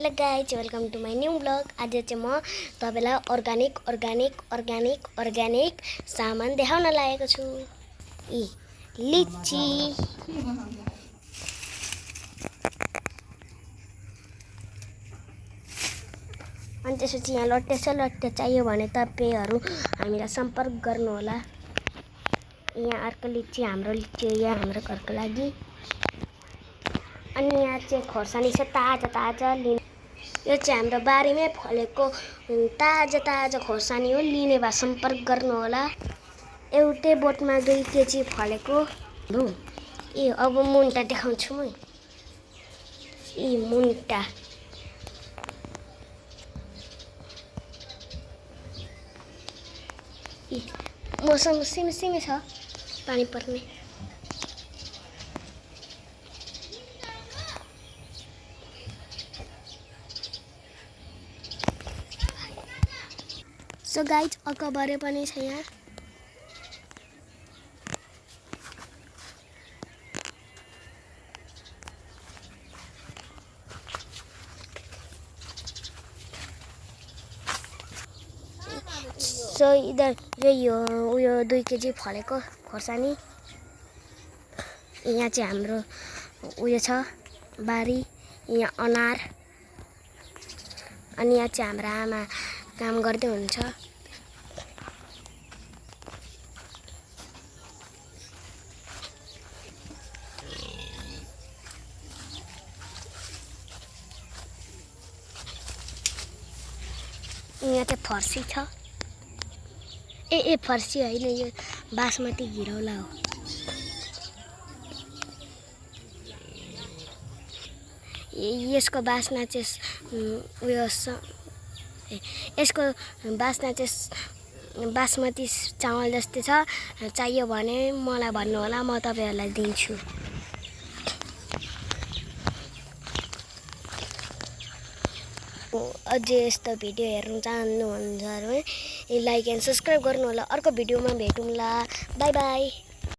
Hello guys welcome to my new blog. आज चाहिँ म तपाईँलाई अर्ग्यानिक सामान देखाउन लागेको छु। लिची अनि त्यसपछि यहाँ लट्टे चाहियो भने तपाईँहरू हामीलाई सम्पर्क गर्नुहोला। यहाँ अर्को लिची हाम्रो लिची हो, यहाँ हाम्रो घरको लागि। अनि यहाँ चाहिँ खोर्सानी छ ताजा लिने। यो चाहिँ हाम्रो बारीमै फलेको ताजा खोर्सानी हो। लिने भए सम्पर्क गर्नुहोला। एउटै बोटमा 2 केजी फलेको हो। अब मुन्टा देखाउँछु म। मुन्टा मौसम सिमसिमे छ, पानी पर्ने। सो गाइज अकबरे पनि छ यहाँ। सो इधर यो 2 केजी फलेको खोर्सानी। यहाँ चाहिँ हाम्रो उयो छ बारी, यहाँ अनार। अनि यहाँ चाहिँ हाम्रो आमा काम गर्दै हुन्छ। यहाँ चाहिँ फर्सी छ। ए फर्सी होइन, यो बासमती घिरौला हो। यसको बास्ना चाहिँ उयो यसको बास्ना चाहिँ बासमती चामल जस्तै छ। चाहियो भने मलाई भन्नुहोला, म तपाईँहरूलाई दिन्छु। अझै यस्तो भिडियो हेर्नु चाहनुहुन्छ भने लाइक एन्ड सब्सक्राइब गर्नुहोला। अर्को भिडियोमा भेटौँला। By by.